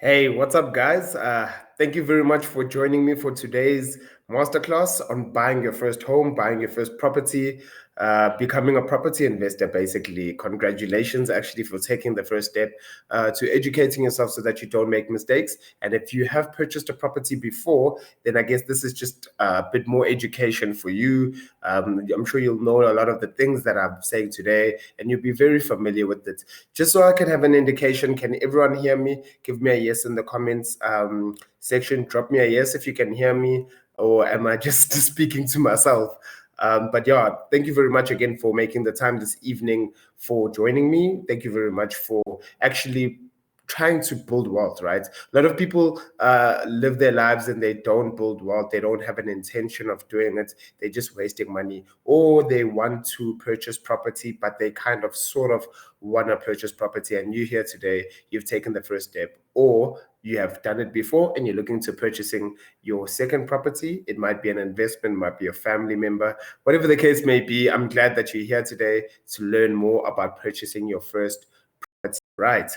Hey, what's up, guys? Thank you very much for joining me for today's masterclass on buying your first home, buying your first property, becoming a property investor, basically. Congratulations, actually, for taking the first step to educating yourself so that you don't make mistakes. And if you have purchased a property before, then I guess this is just a bit more education for you. I'm sure you'll know a lot of the things that I'm saying today, and you'll be very familiar with it. Just so I can have an indication, can everyone hear me? Give me a yes in the comments section. Drop me a yes if you can hear me, or am I just speaking to myself? But yeah, thank you very much again for making the time this evening for joining me. Thank you very much for actually trying to build wealth, right? A lot of people live their lives and they don't build wealth. They don't have an intention of doing it. They're just wasting money, or they want to purchase property, but they kind of sort of want to purchase property. And you here today, you've taken the first step, or you have done it before and you're looking to purchasing your second property. It might be an investment, might be a family member, whatever the case may be. I'm glad that you're here today to learn more about purchasing your first property, right?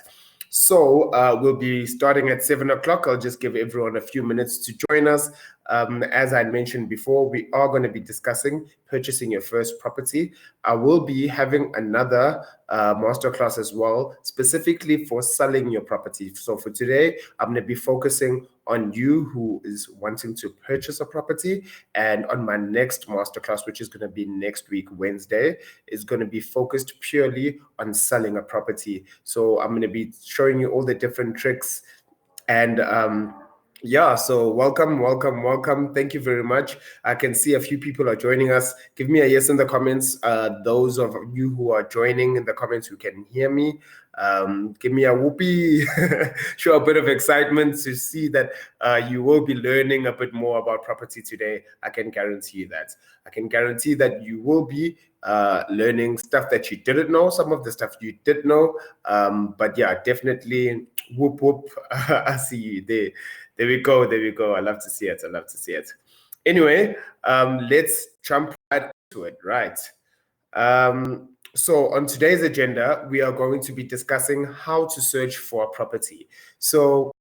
So we'll be starting at 7 o'clock. I'll just give everyone a few minutes to join us. As I mentioned before, we are going to be discussing purchasing your first property. I will be having another masterclass as well, specifically for selling your property. So for today, I'm going to be focusing on you who is wanting to purchase a property. And on my next masterclass, which is going to be next week, Wednesday, is going to be focused purely on selling a property. So I'm going to be showing you all the different tricks and yeah, so welcome. Thank you very much. I can see a few people are joining us. Give me a yes in the comments. Those of you who are joining in the comments who can hear me, give me a whoopee. Show a bit of excitement to see that you will be learning a bit more about property today. I can guarantee you that. I can guarantee that you will be learning stuff that you didn't know, some of the stuff you did know. But yeah, definitely whoop. I see you there. There we go. I love to see it. Anyway, let's jump right into it, right? So on today's agenda, we are going to be discussing how to search for a property. So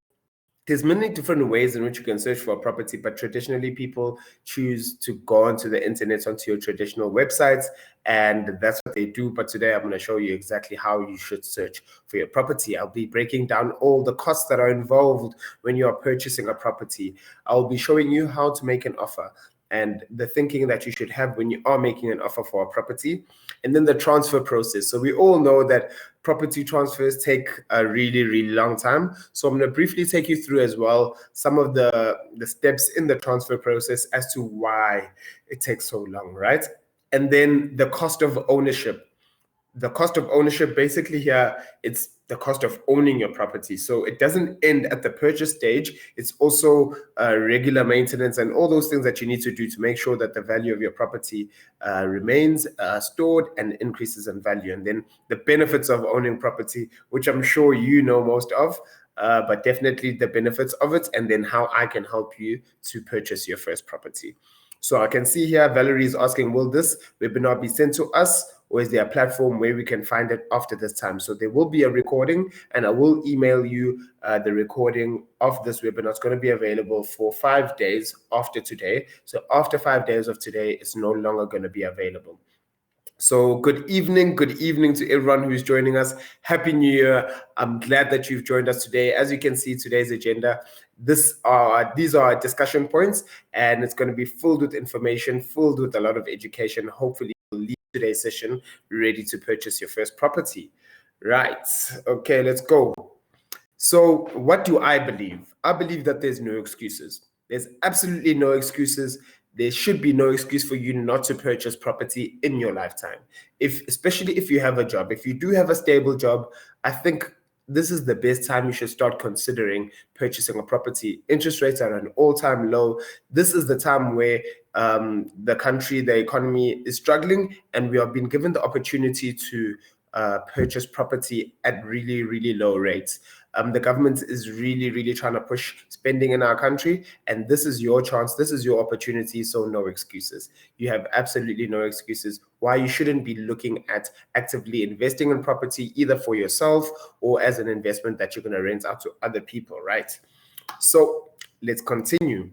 there's many different ways in which you can search for a property, but traditionally people choose to go onto the internet, onto your traditional websites, and that's what they do. But today I'm going to show you exactly how you should search for your property. I'll be breaking down all the costs that are involved when you are purchasing a property. I'll be showing you how to make an offer and the thinking that you should have when you are making an offer for a property, and then the transfer process. So we all know that property transfers take a really long time. So I'm going to briefly take you through as well some of the steps in the transfer process as to why it takes so long, right? And then the cost of ownership. The cost of ownership, basically here, it's the cost of owning your property. So it doesn't end at the purchase stage. It's also regular maintenance and all those things that you need to do to make sure that the value of your property remains stored and increases in value. And then the benefits of owning property, which I'm sure you know most of, but definitely the benefits of it, and then how I can help you to purchase your first property. So I can see here, Valerie is asking, will this webinar be sent to us, or is there a platform where we can find it after this time? So there will be a recording, and I will email you the recording of this webinar. It's going to be available for 5 days after today. So after 5 days of today, it's no longer going to be available. So good evening to everyone who's joining us. Happy New Year. I'm glad that you've joined us today. As you can see, today's agenda, these are our discussion points, and it's going to be filled with information, filled with a lot of education. Hopefully, you'll leave today's session ready to purchase your first property. Right. Okay, let's go. So what do I believe? I believe that there's no excuses. There's absolutely no excuses. There should be no excuse for you not to purchase property in your lifetime. Especially if you have a job, if you do have a stable job, I think this is the best time you should start considering purchasing a property. Interest rates are at an all-time low. This is the time where the country, the economy is struggling, and we have been given the opportunity to purchase property at really low rates. The government is really, really trying to push spending in our country, and this is your chance. This is your opportunity. So no excuses. You have absolutely no excuses why you shouldn't be looking at actively investing in property, either for yourself or as an investment that you're going to rent out to other people, right? So let's continue.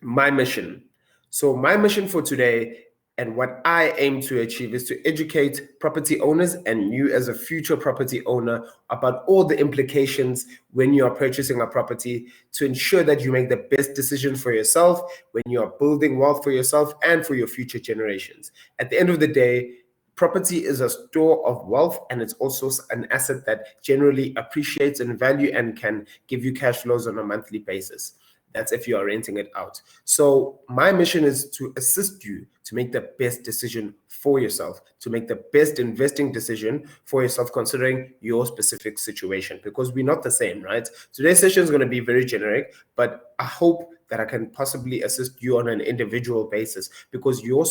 My mission. So, my mission for today and what I aim to achieve is to educate property owners and you as a future property owner about all the implications when you are purchasing a property to ensure that you make the best decision for yourself when you are building wealth for yourself and for your future generations. At the end of the day, property is a store of wealth, and it's also an asset that generally appreciates in value and can give you cash flows on a monthly basis. That's if you are renting it out. So my mission is to assist you to make the best decision for yourself, to make the best investing decision for yourself, considering your specific situation, because we're not the same, right? Today's session is going to be very generic, but I hope that I can possibly assist you on an individual basis, because your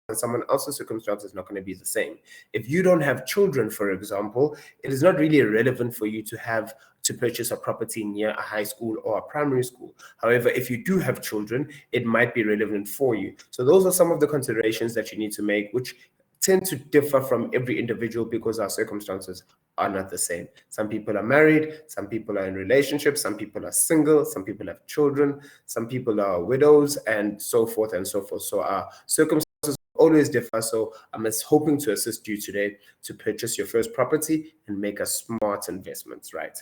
and someone else's circumstance is not going to be the same. If you don't have children, for example, it is not really relevant for you to purchase a property near a high school or a primary school. However, if you do have children, it might be relevant for you. So those are some of the considerations that you need to make, which tend to differ from every individual because our circumstances are not the same. Some people are married, some people are in relationships, some people are single, some people have children, some people are widows, and so forth and so forth. So our circumstances always differ. So I'm just hoping to assist you today to purchase your first property and make a smart investment, right?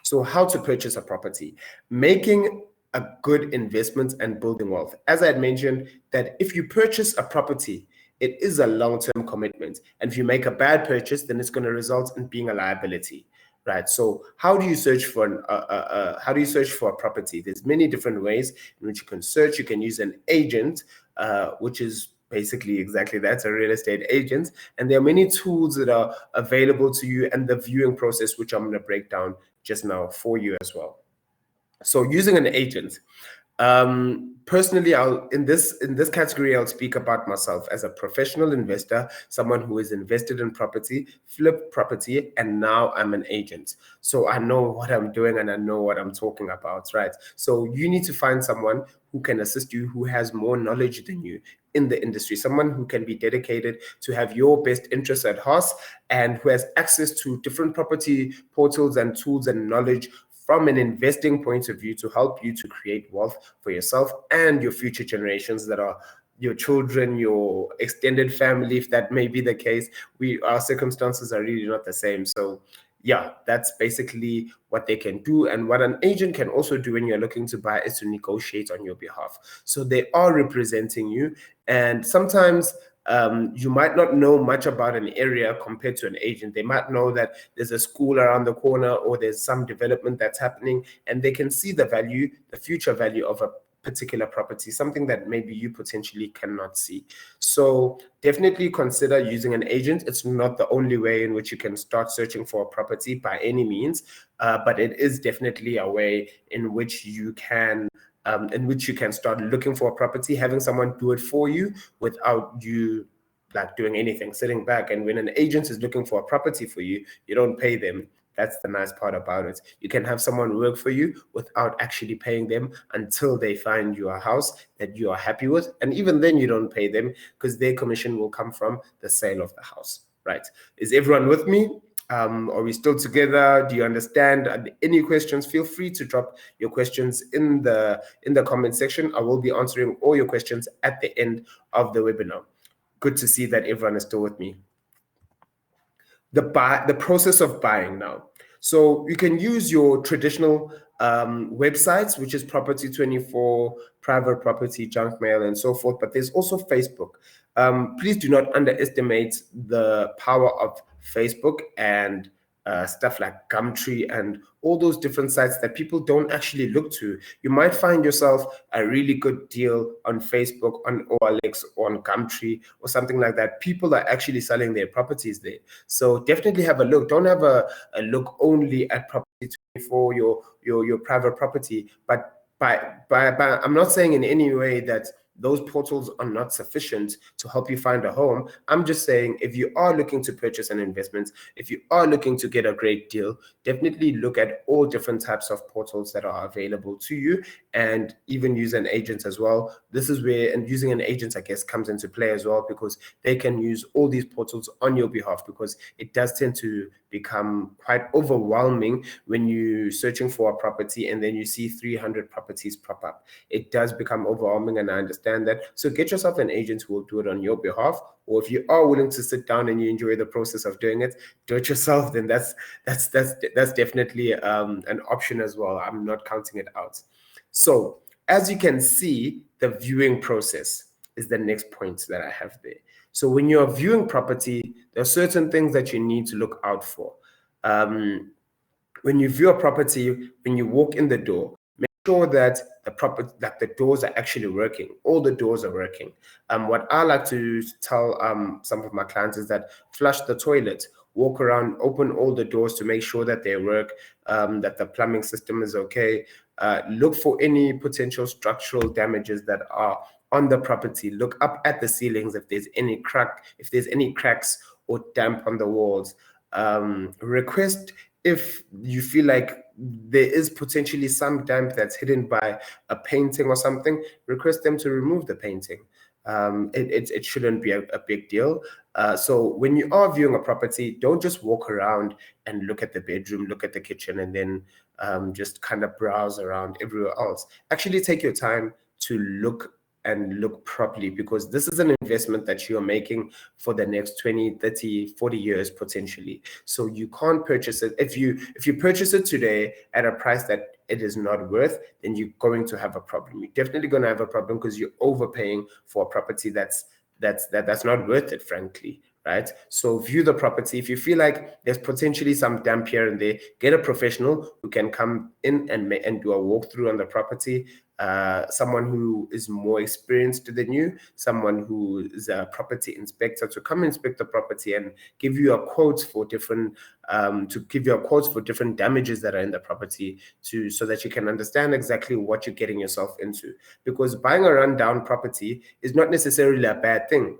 So how to purchase a property, making a good investment and building wealth. As I had mentioned, that if you purchase a property, it is a long-term commitment. And if you make a bad purchase, then it's going to result in being a liability. Right. So how do you search for a property? There's many different ways in which you can search. You can use an agent, which is basically exactly that's a real estate agent. And there are many tools that are available to you, and the viewing process, which I'm going to break down just now for you as well. So using an agent. Personally, I'll in this category, I'll speak about myself as a professional investor, someone who is invested in property, flipped property, and now I'm an agent. So I know what I'm doing and I know what I'm talking about, right? So you need to find someone who can assist you, who has more knowledge than you in the industry, someone who can be dedicated to have your best interests at heart and who has access to different property portals and tools and knowledge from an investing point of view to help you to create wealth for yourself and your future generations, that are your children, your extended family, if that may be the case. Our circumstances are really not the same. So yeah, that's basically what they can do. And what an agent can also do when you're looking to buy is to negotiate on your behalf. So they are representing you, and sometimes you might not know much about an area compared to an agent. They might know that there's a school around the corner or there's some development that's happening, and they can see the value, the future value of a particular property, something that maybe you potentially cannot see. So definitely consider using an agent. It's not the only way in which you can start searching for a property by any means, but it is definitely a way in which you can start looking for a property, having someone do it for you without you like doing anything, sitting back. And when an agent is looking for a property for you, you don't pay them. That's the nice part about it. You can have someone work for you without actually paying them until they find you a house that you are happy with. And even then you don't pay them, because their commission will come from the sale of the house, right? Is everyone with me? Are we still together? Do you understand? Any questions? Feel free to drop your questions in the comment section. I will be answering all your questions at the end of the webinar. Good to see that everyone is still with me. The process of buying now. So you can use your traditional websites, which is Property 24, Private Property, Junk Mail, and so forth. But there's also Facebook. Please do not underestimate the power of Facebook and stuff like Gumtree and all those different sites that people don't actually look to. You might find yourself a really good deal on Facebook, on OLX, or on Gumtree, or something like that. People are actually selling their properties there. So definitely have a look. Don't have a look only at Property 24, your private property, but I'm not saying in any way that those portals are not sufficient to help you find a home. I'm just saying, if you are looking to purchase an investment, if you are looking to get a great deal, definitely look at all different types of portals that are available to you, and even use an agent as well. This is where, and using an agent, I guess, comes into play as well, because they can use all these portals on your behalf, because it does tend to become quite overwhelming when you're searching for a property and then you see 300 properties pop up. It does become overwhelming, and I understand that. So get yourself an agent who will do it on your behalf, or if you are willing to sit down and you enjoy the process of doing it, do it yourself, then that's definitely an option as well. I'm not counting it out. So as you can see, the viewing process is the next point that I have there. So when you're viewing property, there are certain things that you need to look out for. When you view a property, when you walk in the door, make sure that the doors are actually working. All the doors are working. What I like to tell some of my clients is that flush the toilet, walk around, open all the doors to make sure that they work, that the plumbing system is okay. Look for any potential structural damages that are on the property. Look up at the ceilings if there's any cracks or damp on the walls. Request, if you feel like there is potentially some damp that's hidden by a painting or something, request them to remove the painting. It shouldn't be a big deal. So when you are viewing a property, don't just walk around and look at the bedroom, look at the kitchen, and then just kind of browse around everywhere else. Actually take your time to look properly, because this is an investment that you're making for the next 20, 30, 40 years potentially. So you can't purchase it. If you purchase it today at a price that it is not worth, then you're going to have a problem. You're definitely going to have a problem, because you're overpaying for a property that's not worth it, frankly. Right? So view the property. If you feel like there's potentially some damp here and there, get a professional who can come in and do a walkthrough on the property. Someone who is more experienced than you, someone who is a property inspector, to come inspect the property and give you a quote for different damages that are in the property, so that you can understand exactly what you're getting yourself into. Because buying a rundown property is not necessarily a bad thing.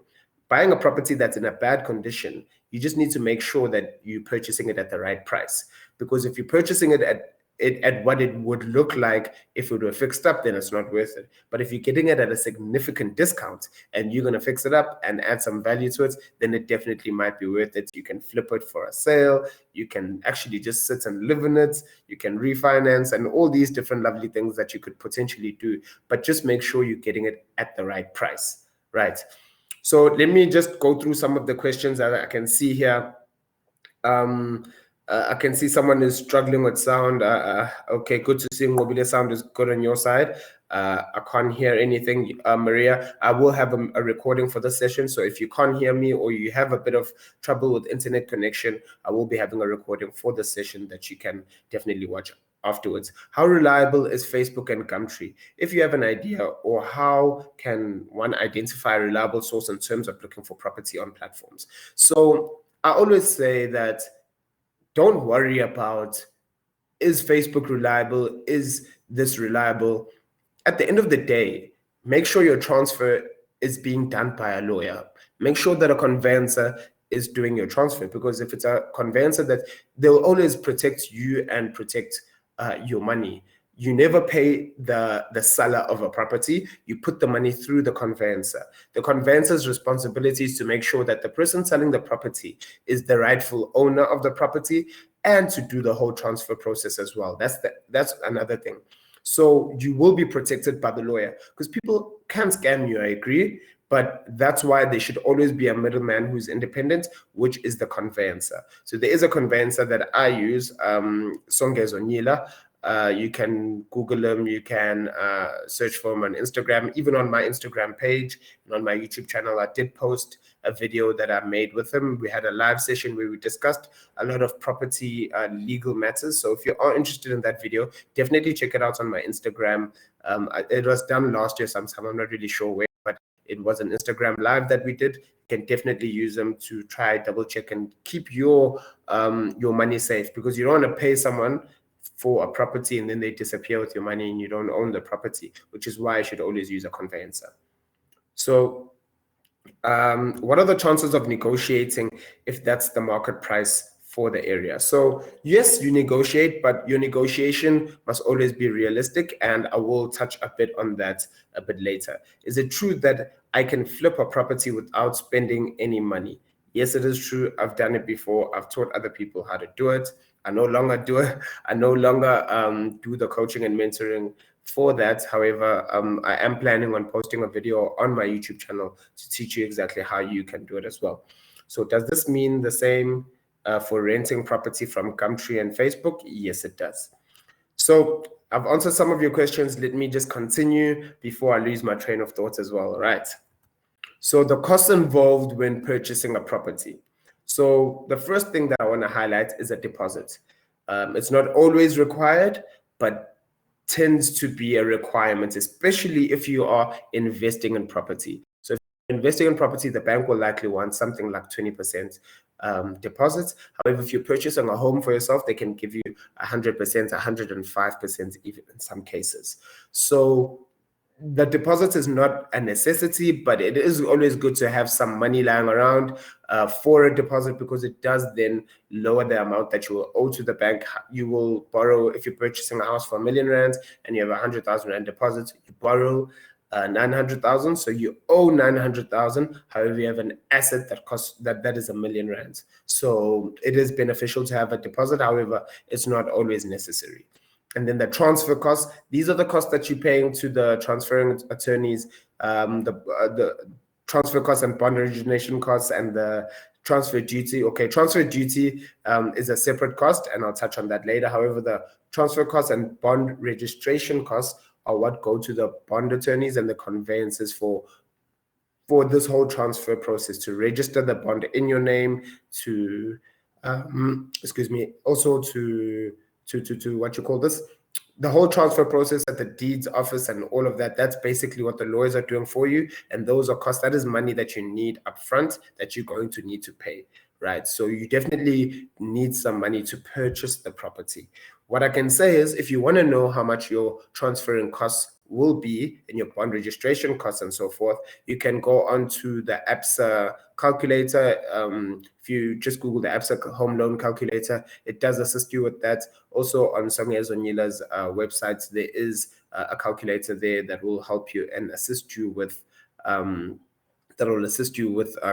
Buying a property that's in a bad condition, you just need to make sure that you're purchasing it at the right price. Because if you're purchasing it at what it would look like if it were fixed up, then it's not worth it. But if you're getting it at a significant discount and you're going to fix it up and add some value to it, then it definitely might be worth it. You can flip it for a sale. You can actually just sit and live in it. You can refinance and all these different lovely things that you could potentially do. But just make sure you're getting it at the right price, right? So let me just go through some of the questions that I can see here. I can see someone is struggling with sound. Okay, good to see Mobile sound is good on your side. I can't hear anything, Maria. I will have a recording for this session. So if you can't hear me or you have a bit of trouble with internet connection, I will be having a recording for the session that you can definitely watch afterwards. How reliable is Facebook and Gumtree? If you have an idea, or how can one identify a reliable source in terms of looking for property on platforms? So I always say that don't worry about, is Facebook reliable? Is this reliable? At the end of the day, make sure your transfer is being done by a lawyer. Make sure that a conveyancer is doing your transfer, because if it's a conveyancer, that they'll always protect you and protect your money. You never pay the seller of a property. You put the money through the conveyancer. The conveyancer's responsibility is to make sure that the person selling the property is the rightful owner of the property, and to do the whole transfer process as well. That's another thing. So you will be protected by the lawyer, because people can scam you, I agree, but that's why there should always be a middleman who's independent, which is the conveyancer. So there is a conveyancer that I use, Songezo Nyila. You can Google him, you can search for him on Instagram. Even on my Instagram page and on my YouTube channel, I did post a video that I made with him. We had a live session where we discussed a lot of property legal matters. So if you are interested in that video, definitely check it out on my Instagram. It was done last year sometime, I'm not really sure where, but it was an Instagram live that we did. You can definitely use them to try double check and keep your money safe, because you don't want to pay someone for a property and then they disappear with your money and you don't own the property, which is why I should always use a conveyancer. So what are the chances of negotiating if that's the market price for the area? So yes, you negotiate, but your negotiation must always be realistic, and I will touch a bit on that a bit later. Is it true that I can flip a property without spending any money? Yes, it is true. I've done it before. I've taught other people how to do it. I no longer do it. I no longer do the coaching and mentoring for that. However, I am planning on posting a video on my YouTube channel to teach you exactly how you can do it as well. So does this mean the same for renting property from Gumtree and Facebook? Yes, it does. So I've answered some of your questions. Let me just continue before I lose my train of thought as well. All right. So the costs involved when purchasing a property. So the first thing that I want to highlight is a deposit. It's not always required, but tends to be a requirement, especially if you are investing in property. So if you're investing in property, the bank will likely want something like 20% deposits. However, if you're purchasing a home for yourself, they can give you 100%, 105% even in some cases. So the deposit is not a necessity, but it is always good to have some money lying around for a deposit, because it does then lower the amount that you will owe to the bank. You will borrow, if you're purchasing a house for R1,000,000 and you have 100,000 Rand deposit, you borrow 900,000, so you owe 900,000. However, you have an asset that costs that is R1,000,000. So it is beneficial to have a deposit. However, it's not always necessary. And then the transfer costs, these are the costs that you're paying to the transferring attorneys, the transfer costs and bond origination costs and the transfer duty. Okay, transfer duty is a separate cost, and I'll touch on that later. However, the transfer costs and bond registration costs are what go to the bond attorneys and the conveyances for this whole transfer process, to register the bond in your name, to also to what you call this, the whole transfer process at the deeds office and all of that. That's basically what the lawyers are doing for you, and those are costs. That is money that you need upfront that you're going to need to pay, right? So you definitely need some money to purchase the property. What I can say is, if you want to know how much your transferring costs will be in your bond registration costs and so forth, you can go onto the ABSA calculator. If you just Google the ABSA home loan calculator, it does assist you with that. Also on Songezo Nila's website, there is a calculator there that will help you and assist you with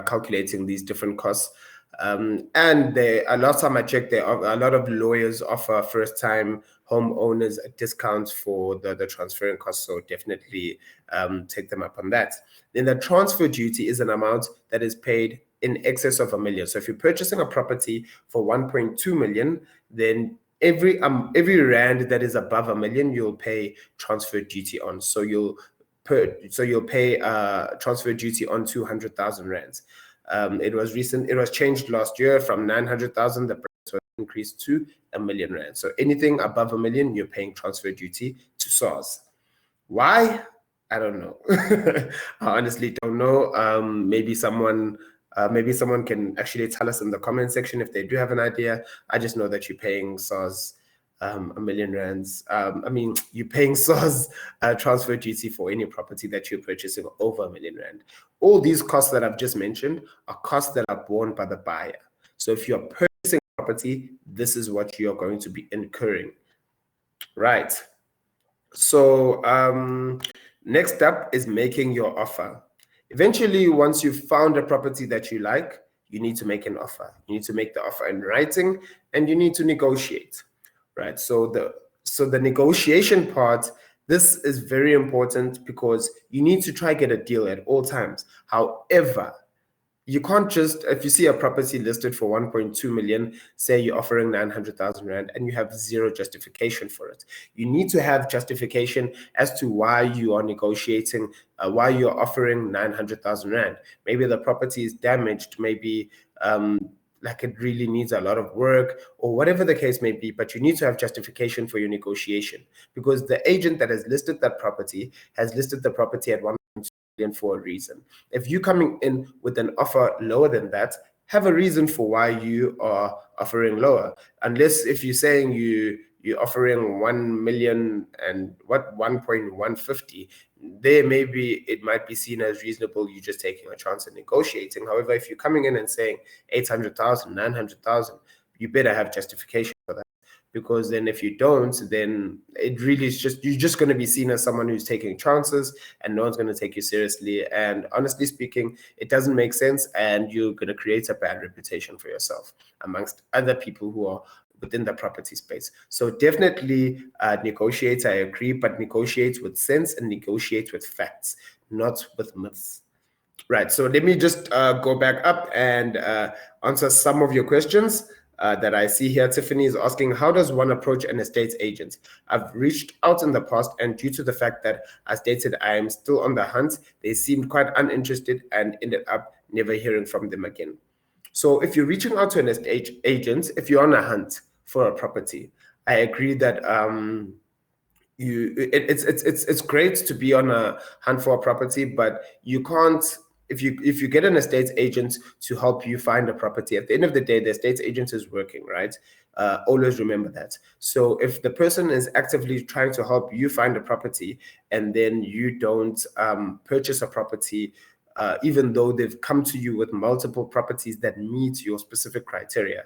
calculating these different costs. And last time I checked, there are a lot of lawyers offer first-time homeowners a discount for the transferring costs. So definitely take them up on that. Then the transfer duty is an amount that is paid in excess of R1,000,000. So if you're purchasing a property for 1.2 million, then every rand that is above R1,000,000, you'll pay transfer duty on. So you'll pay transfer duty on 200,000 rands. It was changed last year from 900,000. The price was increased to R1,000,000 rand. So anything above R1,000,000, you're paying transfer duty to SARS. Why? I don't know. I honestly don't know. Maybe someone can actually tell us in the comment section if they do have an idea. I just know that you're paying SARS R1,000,000 rands. You're paying SARS transfer duty for any property that you're purchasing over R1,000,000 rand. All these costs that I've just mentioned are costs that are borne by the buyer. So if you're purchasing property, this is what you're going to be incurring. Right. So next up is making your offer. Eventually, once you've found a property that you like, you need to make an offer. You need to make the offer in writing, and you need to negotiate. Right. So the negotiation part, this is very important, because you need to try get a deal at all times. However, you can't just, if you see a property listed for 1.2 million, say you're offering 900,000 rand, and you have zero justification for it. You need to have justification as to why you are negotiating, why you're offering 900,000 rand. Maybe the property is damaged, maybe like it really needs a lot of work, or whatever the case may be, but you need to have justification for your negotiation, because the agent that has listed that property has listed the property at 1 for a reason. If you're coming in with an offer lower than that, have a reason for why you are offering lower. Unless if you're saying you're offering 1 million and what 1.150, there maybe it might be seen as reasonable, you just taking a chance and negotiating. However, if you're coming in and saying 800,000, 900,000, you better have justification for that, because then if you don't, then it really is just, you're just going to be seen as someone who's taking chances and no one's going to take you seriously. And honestly speaking, it doesn't make sense, and you're going to create a bad reputation for yourself amongst other people who are within the property space. So definitely negotiate, I agree, but negotiate with sense and negotiate with facts, not with myths. Right. So let me just go back up and answer some of your questions that I see here. Tiffany is asking, how does one approach an estate agent? I've reached out in the past, and due to the fact that, as stated, I am still on the hunt, they seemed quite uninterested and ended up never hearing from them again. So if you're reaching out to an estate agent, if you're on a hunt for a property, I agree that it's great to be on a hunt for a property, but you can't, if you get an estate agent to help you find a property, at the end of the day, the estate agent is working, right? Always remember that. So if the person is actively trying to help you find a property, and then you don't purchase a property, even though they've come to you with multiple properties that meet your specific criteria.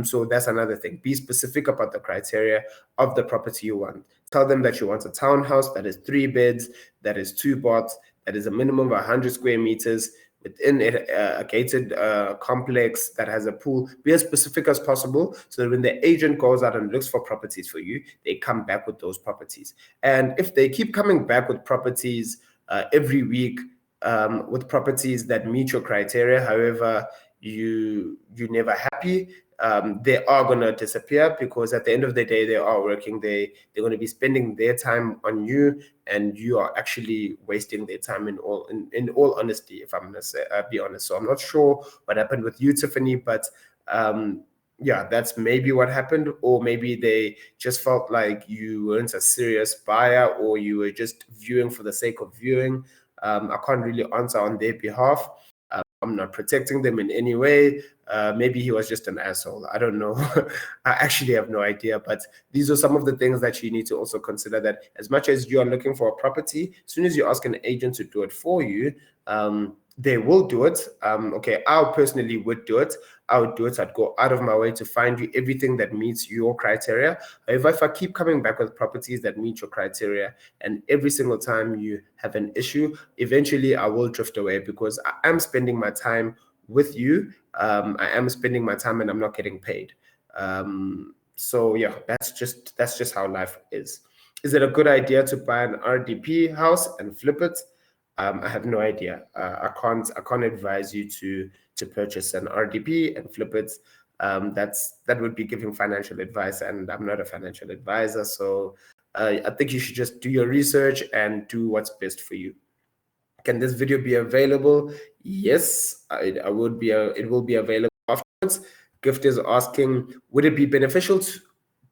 So that's another thing. Be specific about the criteria of the property you want. Tell them that you want a townhouse that is 3 beds, that is 2 baths, that is a minimum of 100 square meters, within a gated complex that has a pool. Be as specific as possible, so that when the agent goes out and looks for properties for you, they come back with those properties. And if they keep coming back with properties every week, with properties that meet your criteria, however, you're never happy, they are going to disappear, because at the end of the day, they are working. They're going to be spending their time on you, and you are actually wasting their time in all honesty, if I'm going to be honest. So I'm not sure what happened with you, Tiffany, but yeah, that's maybe what happened. Or maybe they just felt like you weren't a serious buyer, or you were just viewing for the sake of viewing. I can't really answer on their behalf. I'm not protecting them in any way. Maybe he was just an asshole. I don't know. I actually have no idea. But these are some of the things that you need to also consider, that as much as you are looking for a property, as soon as you ask an agent to do it for you, they will do it. Okay, I personally would do it. I would do it. I'd go out of my way to find you everything that meets your criteria. However, if I keep coming back with properties that meet your criteria, and every single time you have an issue, eventually I will drift away, because I am spending my time with you. I am spending my time and I'm not getting paid. So yeah, that's just how life is. Is it a good idea to buy an RDP house and flip it? I have no idea. I can't advise you to purchase an RDP and flip it. That would be giving financial advice, and I'm not a financial advisor. So I think you should just do your research and do what's best for you. Can this video be available? Yes, it will be available afterwards. Gift is asking, would it be beneficial to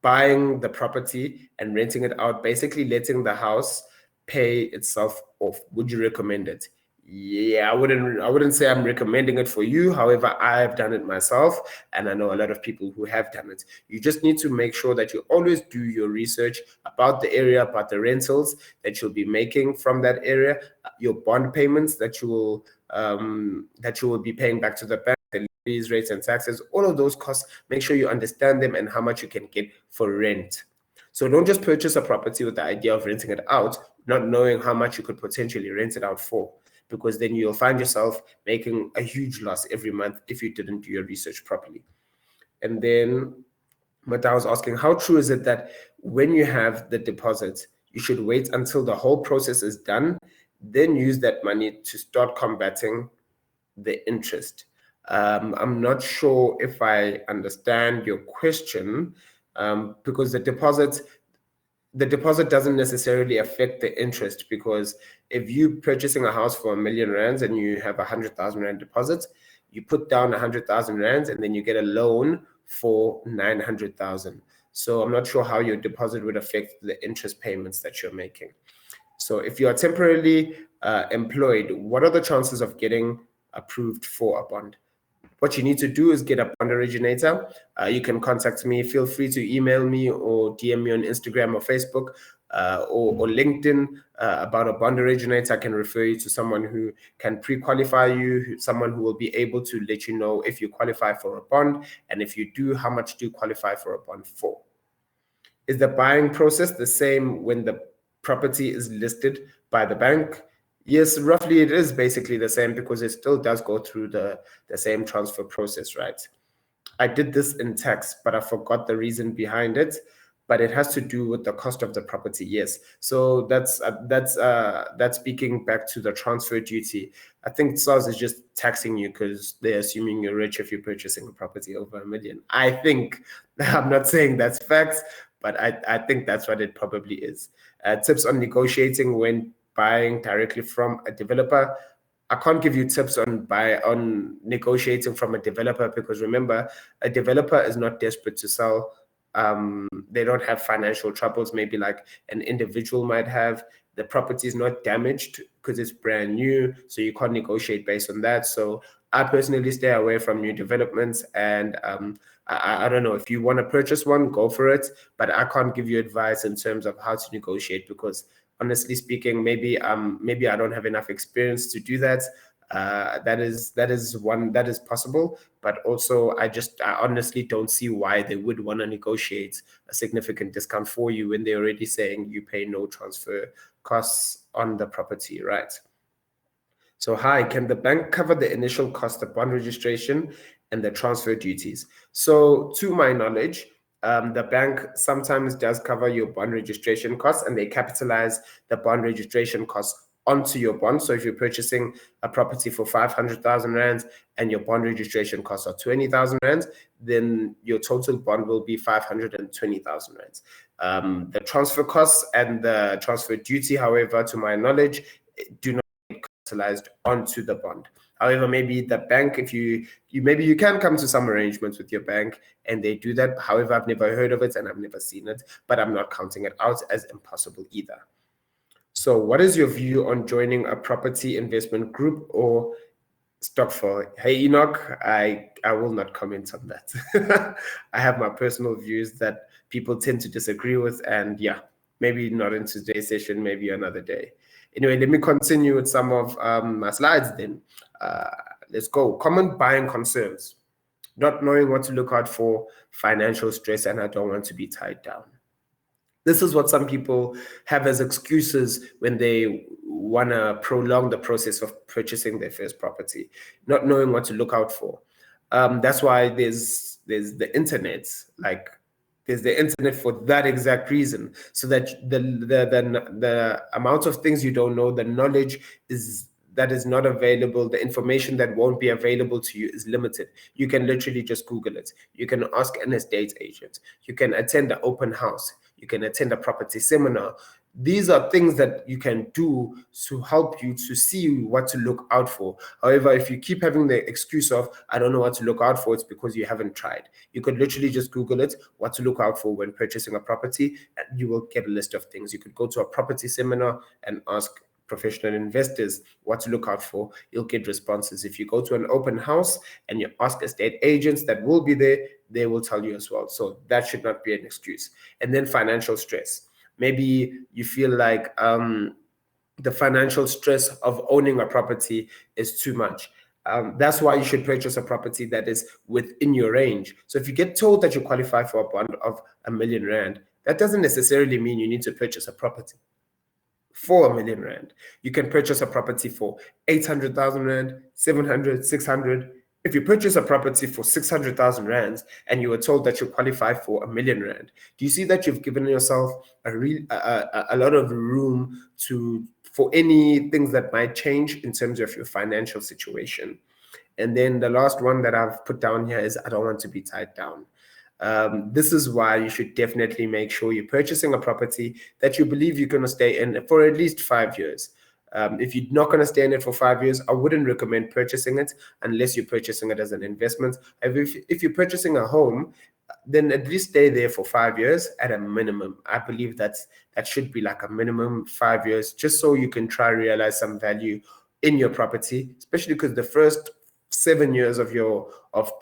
buying the property and renting it out, basically letting the house pay itself off? Would you recommend it? Yeah, I wouldn't say I'm recommending it for you. However, I've done it myself, and I know a lot of people who have done it. You just need to make sure that you always do your research about the area, about the rentals that you'll be making from that area, your bond payments that you will be paying back to the bank, the lease rates and taxes, all of those costs. Make sure you understand them and how much you can get for rent. So don't just purchase a property with the idea of renting it out, not knowing how much you could potentially rent it out for, because then you'll find yourself making a huge loss every month if you didn't do your research properly. And then Mata was asking, how true is it that when you have the deposit, you should wait until the whole process is done, then use that money to start combating the interest? I'm not sure if I understand your question, because the deposit doesn't necessarily affect the interest, because if you're purchasing a house for R1,000,000 and you have 100,000 Rand deposit, you put down 100,000 Rands and then you get a loan for 900,000. So I'm not sure how your deposit would affect the interest payments that you're making. So if you are temporarily employed, what are the chances of getting approved for a bond? What you need to do is get a bond originator. You can contact me. Feel free to email me or DM me on Instagram or Facebook, or LinkedIn, about a bond originator. I can refer you to someone who can pre-qualify you, someone who will be able to let you know if you qualify for a bond, and if you do, how much do you qualify for a bond for. Is the buying process the same when the property is listed by the bank? Yes, roughly it is basically the same, because it still does go through the same transfer process, right? I did this in tax, but I forgot the reason behind it. But it has to do with the cost of the property. Yes, so that's speaking back to the transfer duty. I think SARS is just taxing you because they're assuming you're rich if you're purchasing a property over 1 million. I think I'm not saying that's facts, but I think that's what it probably is. Tips on negotiating when buying directly from a developer. I can't give you tips on negotiating from a developer, because remember, a developer is not desperate to sell. They don't have financial troubles, maybe like an individual might have. The property is not damaged because it's brand new, so you can't negotiate based on that. So I personally stay away from new developments, and I don't know, if you want to purchase one, go for it, but I can't give you advice in terms of how to negotiate, because honestly speaking, maybe I don't have enough experience to do that. That is possible, but also I honestly don't see why they would want to negotiate a significant discount for you when they're already saying you pay no transfer costs on the property, right? So, hi, can the bank cover the initial cost of bond registration and the transfer duties? So, to my knowledge, the bank sometimes does cover your bond registration costs, and they capitalize the bond registration costs onto your bond. So if you're purchasing a property for 500,000 rands and your bond registration costs are 20,000 rands, then your total bond will be 520,000 rands. The transfer costs and the transfer duty, however, to my knowledge, do not capitalized onto the bond. However, maybe the bank, if you maybe you can come to some arrangements with your bank and they do that. However, I've never heard of it and I've never seen it, but I'm not counting it out as impossible either. So what is your view on joining a property investment group or stokvel? Hey, Enoch, I will not comment on that. I have my personal views that people tend to disagree with, and yeah, maybe not in today's session, maybe another day. Anyway, let me continue with some of my slides then. Let's go. Common buying concerns: not knowing what to look out for, financial stress, and I don't want to be tied down. This is what some people have as excuses when they want to prolong the process of purchasing their first property, not knowing what to look out for. That's why there's the internet. Like, there's the internet for that exact reason, so that the amount of things you don't know, the knowledge that is not available, the information that won't be available to you is limited. You can literally just Google it. You can ask an estate agent. You can attend an open house. You can attend a property seminar. These are things that you can do to help you to see what to look out for. However, if you keep having the excuse of, I don't know what to look out for, it's because you haven't tried. You could literally just Google it, what to look out for when purchasing a property, and you will get a list of things. You could go to a property seminar and ask professional investors what to look out for. You'll get responses. If you go to an open house and you ask estate agents that will be there, they will tell you as well. So that should not be an excuse. And then financial stress. Maybe you feel like the financial stress of owning a property is too much. That's why you should purchase a property that is within your range. So if you get told that you qualify for a bond of R1 million, that doesn't necessarily mean you need to purchase a property for R1 million. You can purchase a property for 800,000 rand, 700, 600. If you purchase a property for 600,000 rands and you were told that you qualify for R1 million, do you see that you've given yourself a lot of room for any things that might change in terms of your financial situation? And then the last one that I've put down here is, I don't want to be tied down. This is why you should definitely make sure you're purchasing a property that you believe you're going to stay in for at least 5 years. If you're not going to stay in it for 5 years, I wouldn't recommend purchasing it unless you're purchasing it as an investment. If you're purchasing a home, then at least stay there for 5 years at a minimum. I believe that should be like a minimum 5 years, just so you can try to realize some value in your property, especially because the first 7 years of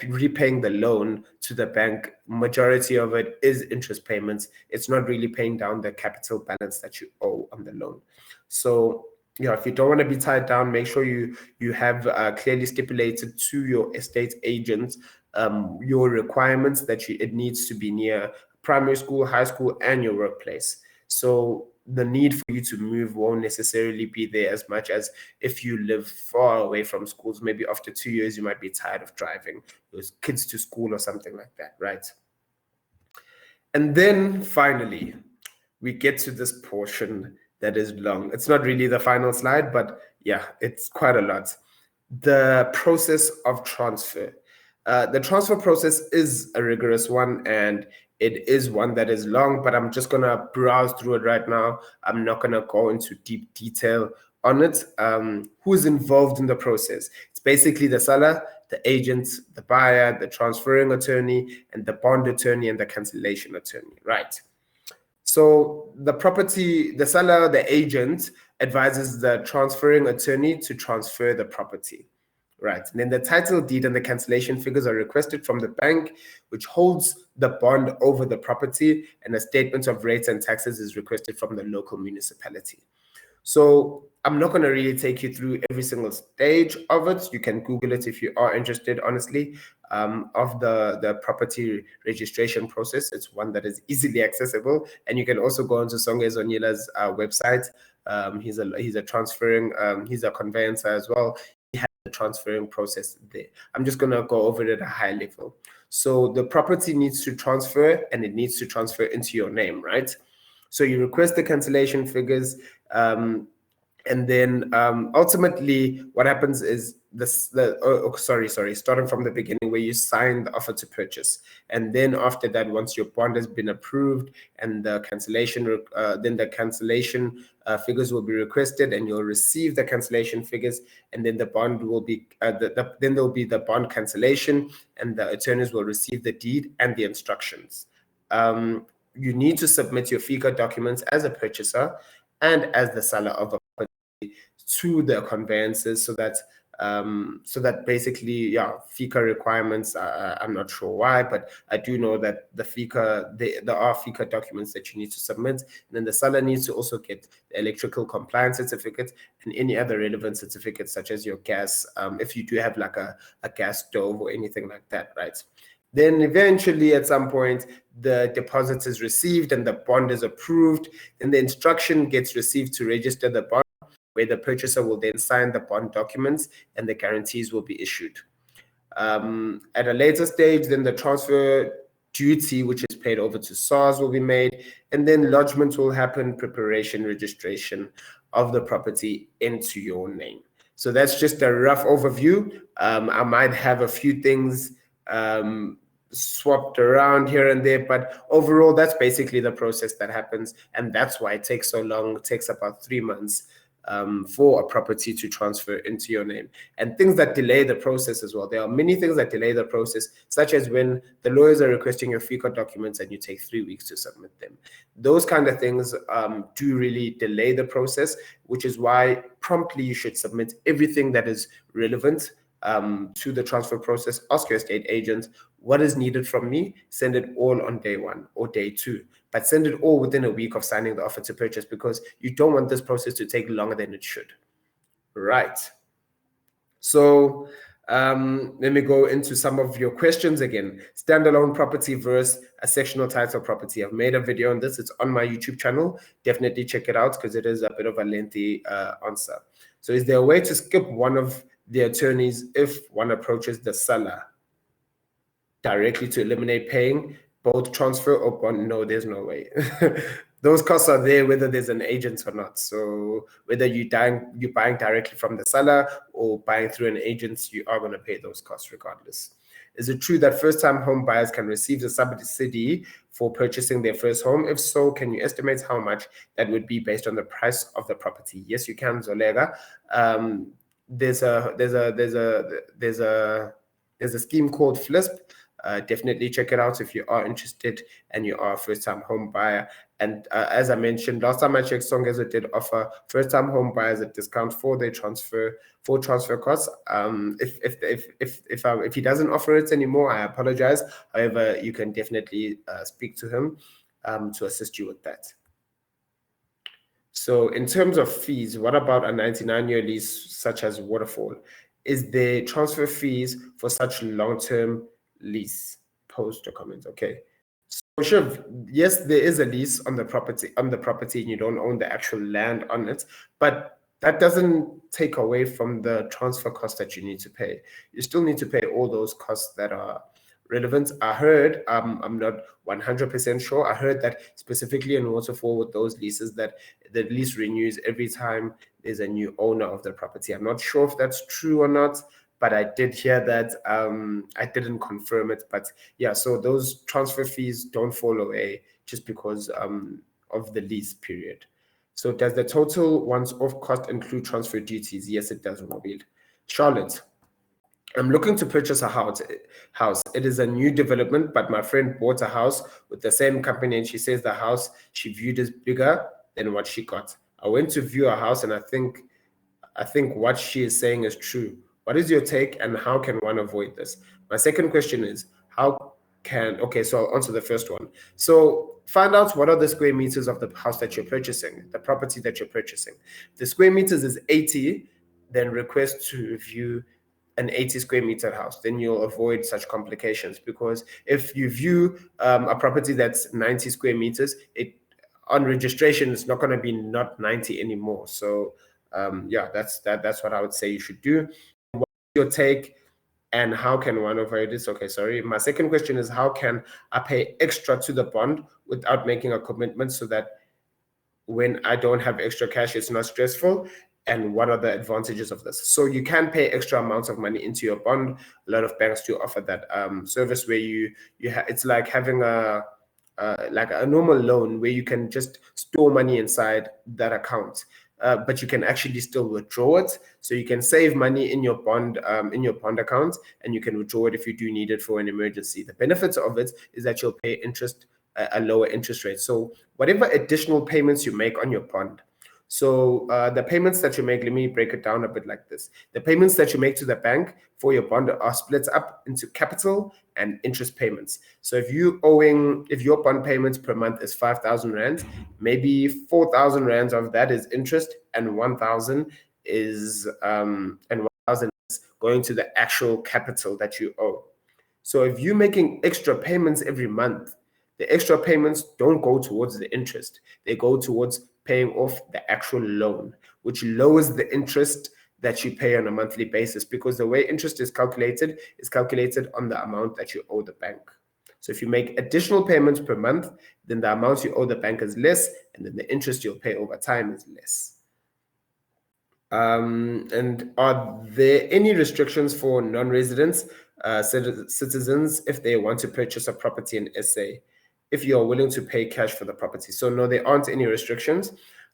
repaying the loan to the bank, majority of it is interest payments. It's not really paying down the capital balance that you owe on the loan. So if you don't want to be tied down, make sure you have clearly stipulated to your estate agent your requirements that it needs to be near primary school, high school, and your workplace. So the need for you to move won't necessarily be there as much as if you live far away from schools. Maybe after 2 years, you might be tired of driving those kids to school or something like that, right? And then finally, we get to this portion that is long. It's not really the final slide, but yeah, it's quite a lot. The process of transfer. The transfer process is a rigorous one, and it is one that is long, but I'm just going to browse through it right now. I'm not going to go into deep detail on it. Who's involved in the process? It's basically the seller, the agent, the buyer, the transferring attorney, and the bond attorney and the cancellation attorney, right? So the seller, the agent, advises the transferring attorney to transfer the property. Right. And then the title deed and the cancellation figures are requested from the bank, which holds the bond over the property, and a statement of rates and taxes is requested from the local municipality. So I'm not going to really take you through every single stage of it. You can Google it if you are interested, honestly, of the property registration process. It's one that is easily accessible. And you can also go onto Songe Zonila's website. He's a conveyancer as well. The transferring process there. I'm just going to go over it at a high level. So the property needs to transfer, and it needs to transfer into your name, right? So you request the cancellation figures, and then ultimately what happens is starting from the beginning, where you sign the offer to purchase. And then after that, once your bond has been approved and the cancellation, figures will be requested, and you'll receive the cancellation figures, and then the bond will be, then there'll be the bond cancellation, and the attorneys will receive the deed and the instructions. You need to submit your FICA documents as a purchaser and as the seller of a property to the conveyances, so that basically, FICA requirements, I'm not sure why, but I do know that there are FICA documents that you need to submit. And then the seller needs to also get the electrical compliance certificate and any other relevant certificates, such as your gas, if you do have like a gas stove or anything like that, right? Then eventually, at some point, the deposit is received and the bond is approved. Then the instruction gets received to register the bond, where the purchaser will then sign the bond documents and the guarantees will be issued. At a later stage, then the transfer duty, which is paid over to SARS, will be made, and then lodgement will happen, preparation, registration of the property into your name. So that's just a rough overview. I might have a few things swapped around here and there, but overall, that's basically the process that happens, and that's why it takes so long. It takes about 3 months for a property to transfer into your name. And things that delay the process as well. There are many things that delay the process, such as when the lawyers are requesting your FICA documents and you take 3 weeks to submit them. Those kind of things do really delay the process, which is why promptly you should submit everything that is relevant to the transfer process. Ask your estate agent what is needed from me. Send it all on day 1 or day 2, but send it all within a week of signing the offer to purchase, because you don't want this process to take longer than it should. Right. So let me go into some of your questions again. Standalone property versus a sectional title property. I've made a video on this. It's on my YouTube channel. Definitely check it out, because it is a bit of a lengthy answer. So is there a way to skip one of the attorneys if one approaches the seller directly to eliminate paying both transfer or bond? No, there's no way. Those costs are there whether there's an agent or not. So whether you're buying directly from the seller or buying through an agent, you are going to pay those costs regardless. Is it true that first-time home buyers can receive the subsidy for purchasing their first home? If so, can you estimate how much that would be based on the price of the property? Yes, you can, Zolega. There's a scheme called FLISP. Definitely check it out if you are interested and you are a first-time home buyer. And as I mentioned, last time I checked, Songezo did offer first-time home buyers a discount for their transfer costs. If he doesn't offer it anymore, I apologize. However, you can definitely speak to him to assist you with that. So in terms of fees, what about a 99-year lease such as Waterfall? Is there transfer fees for such long-term lease? Post or comment. Okay. So Shiv, yes, there is a lease on the property, and you don't own the actual land on it, but that doesn't take away from the transfer cost that you need to pay. You still need to pay all those costs that are relevant. I heard, I'm not 100% sure. I heard that specifically in Waterfall with those leases that the lease renews every time there's a new owner of the property. I'm not sure if that's true or not, but I did hear that. I didn't confirm it, but yeah, so those transfer fees don't fall away just because of the lease period. So does the total once-off cost include transfer duties? Yes, it does, Mobil. Charlotte, I'm looking to purchase a house. It is a new development, but my friend bought a house with the same company, and she says the house she viewed is bigger than what she got. I went to view a house, and I think what she is saying is true. What is your take, and how can one avoid this? My second question is okay, so I'll answer the first one. So find out what are the square meters of the house that you're purchasing, the property that you're purchasing. If the square meters is 80, then request to view an 80 square meter house. Then you'll avoid such complications, because if you view a property that's 90 square meters, it on registration it's not going to be not 90 anymore. So yeah, that's what I would say you should do. What's your take, and how can one avoid this? Okay, sorry. My second question is, how can I pay extra to the bond without making a commitment, so that when I don't have extra cash, it's not stressful? And what are the advantages of this? So you can pay extra amounts of money into your bond. A lot of banks do offer that service where it's like having like a normal loan where you can just store money inside that account. But you can actually still withdraw it. So you can save money in your bond account, and you can withdraw it if you do need it for an emergency. The benefits of it is that you'll pay a lower interest rate. So whatever additional payments you make on your bond, so the payments that you make, let me break it down a bit like this. The payments that you make to the bank for your bond are split up into capital and interest payments. So if your bond payments per month is 5,000 Rand, maybe 4,000 Rand of that is interest, and 1,000 is going to the actual capital that you owe. So if you're making extra payments every month, the extra payments don't go towards the interest. They go towards paying off the actual loan, which lowers the interest that you pay on a monthly basis, because the way interest is calculated on the amount that you owe the bank. So if you make additional payments per month, then the amount you owe the bank is less, and then the interest you'll pay over time is less. And are there any restrictions for non-residents, citizens, if they want to purchase a property in SA, if you are willing to pay cash for the property? So no, there aren't any restrictions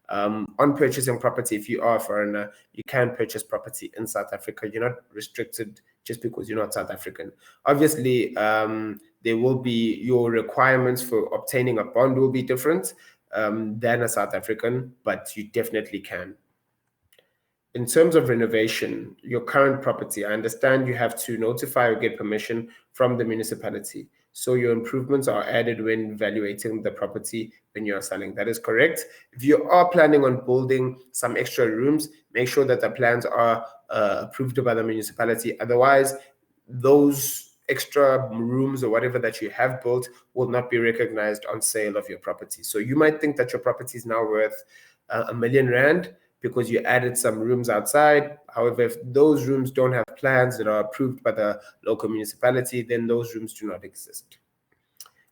on purchasing property. If you are a foreigner, you can purchase property in South Africa. You're not restricted just because you're not South African. Obviously, there will be your requirements for obtaining a bond will be different than a South African, but you definitely can. In terms of renovation, your current property, I understand you have to notify or get permission from the municipality. So your improvements are added when evaluating the property when you are selling. That is correct. If you are planning on building some extra rooms, make sure that the plans are approved by the municipality. Otherwise, those extra rooms or whatever that you have built will not be recognized on sale of your property. So you might think that your property is now worth R1 million because you added some rooms outside. However, if those rooms don't have plans that are approved by the local municipality, then those rooms do not exist.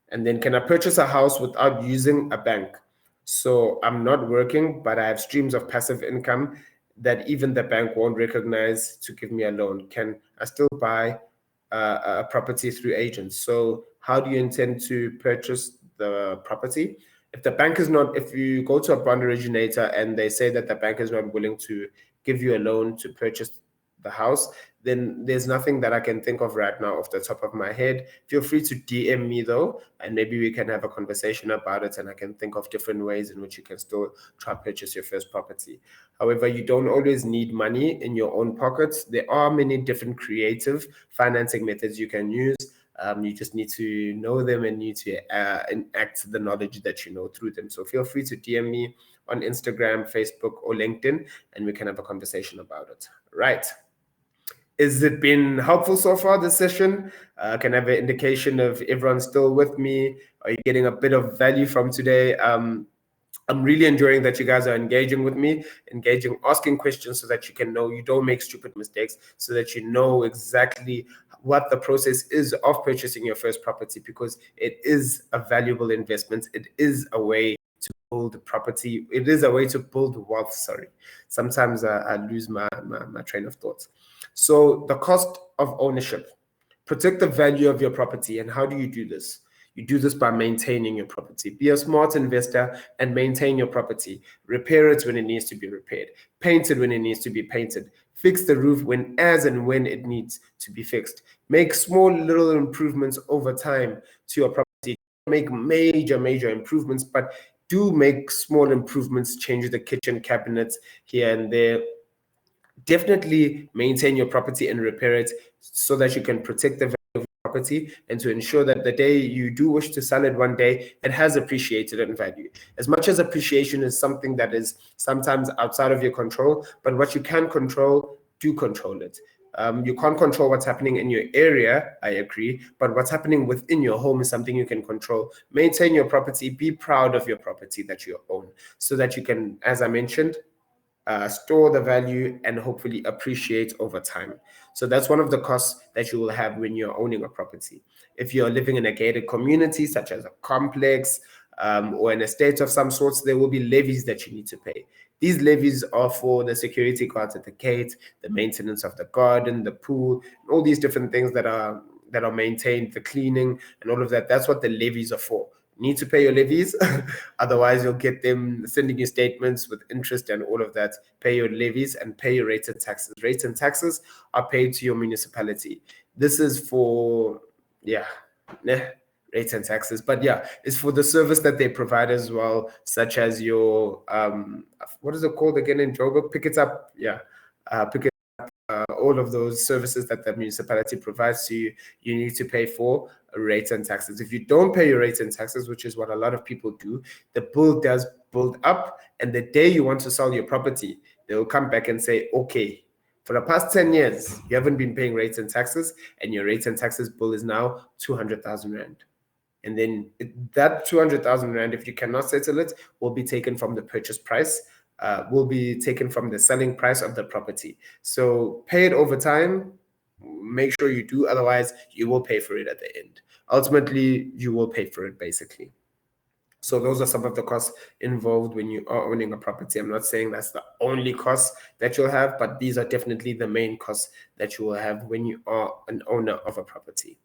And then, can I purchase a house without using a bank? So I'm not working, but I have streams of passive income that even the bank won't recognize to give me a loan. Can I still buy a property through agents? So how do you intend to purchase the property? If you go to a bond originator and they say that the bank is not willing to give you a loan to purchase the house, then there's nothing that I can think of right now off the top of my head. Feel free to DM me though, and maybe we can have a conversation about it, and I can think of different ways in which you can still try to purchase your first property. However, you don't always need money in your own pockets. There are many different creative financing methods you can use. You just need to know them and need to enact the knowledge that you know through them. So feel free to DM me on Instagram, Facebook, or LinkedIn, and we can have a conversation about it. Right. Has it been helpful so far, this session? Can I have an indication of everyone's still with me? Are you getting a bit of value from today? I'm really enjoying that you guys are engaging with me, asking questions so that you can know you don't make stupid mistakes, so that you know exactly what the process is of purchasing your first property, because it is a valuable investment. It is a way to build property. It is a way to build wealth. Sorry. Sometimes I lose my train of thoughts. So the cost of ownership. Protect the value of your property. And how do you do this? You do this by maintaining your property. Be a smart investor and maintain your property. Repair it when it needs to be repaired. Paint it when it needs to be painted. Fix the roof as and when it needs to be fixed. Make small little improvements over time to your property. Make major improvements, but do make small improvements. Change the kitchen cabinets here and there. Definitely maintain your property and repair it so that you can protect the value of your property, and to ensure that the day you do wish to sell it one day, it has appreciated in value. As much as appreciation is something that is sometimes outside of your control, but what you can control, do control it. You can't control what's happening in your area, I agree, but what's happening within your home is something you can control. Maintain your property, be proud of your property that you own, so that you can, as I mentioned, store the value and hopefully appreciate over time. So that's one of the costs that you will have when you're owning a property. If you're living in a gated community, such as a complex or an estate of some sorts, there will be levies that you need to pay. These levies are for the security guards at the gate, the maintenance of the garden, the pool, all these different things that are maintained, the cleaning and all of that. That's what the levies are for. You need to pay your levies, otherwise you'll get them sending you statements with interest and all of that. Pay your levies and pay your rates and taxes. Rates and taxes are paid to your municipality. This is for, rates and taxes, but it's for the service that they provide as well, such as your what is it called again in Joburg? Pick it up, pick it all of those services that the municipality provides to you. You need to pay for rates and taxes. If you don't pay your rates and taxes, which is what a lot of people do, the bill does build up, and the day you want to sell your property, they will come back and say, okay, for the past 10 years, you haven't been paying rates and taxes, and your rates and taxes bill is now 200,000 Rand. And then that 200,000 Rand, if you cannot settle it, will be taken from the purchase price, will be taken from the selling price of the property. So pay it over time. Make sure you do, otherwise you will pay for it at the end. Ultimately, you will pay for it, basically. So those are some of the costs involved when you are owning a property. I'm not saying that's the only cost that you'll have, but these are definitely the main costs that you will have when you are an owner of a property.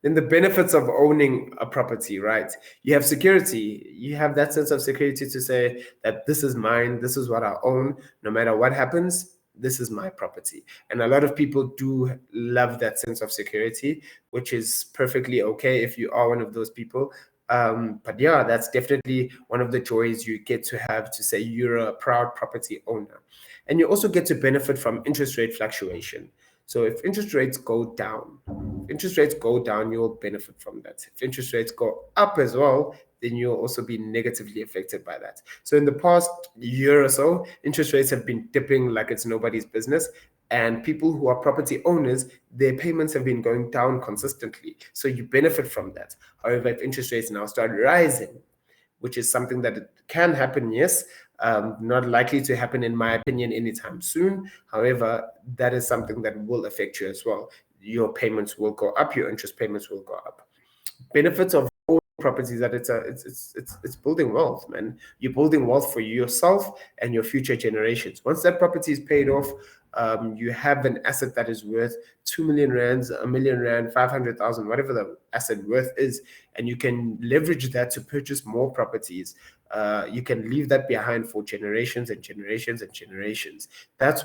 Then the benefits of owning a property, right? You have security. You have that sense of security to say that this is mine, this is what I own. No matter what happens, this is my property. And a lot of people do love that sense of security, which is perfectly okay if you are one of those people. But that's definitely one of the joys you get to have, to say you're a proud property owner. And you also get to benefit from interest rate fluctuation. So if interest rates go down, you'll benefit from that. If interest rates go up as well, then you'll also be negatively affected by that. So in the past year or so, interest rates have been dipping like it's nobody's business. And people who are property owners, their payments have been going down consistently. So you benefit from that. However, if interest rates now start rising, which is something that can happen, yes, not likely to happen, in my opinion, anytime soon. However, that is something that will affect you as well. Your payments will go up, your interest payments will go up. Benefits of owning properties, that it's building wealth, man. You're building wealth for yourself and your future generations. Once that property is paid off, you have an asset that is worth 2 million rands, 1 million rand, 500,000, whatever the asset worth is, and you can leverage that to purchase more properties. You can leave that behind for generations and generations and generations. That's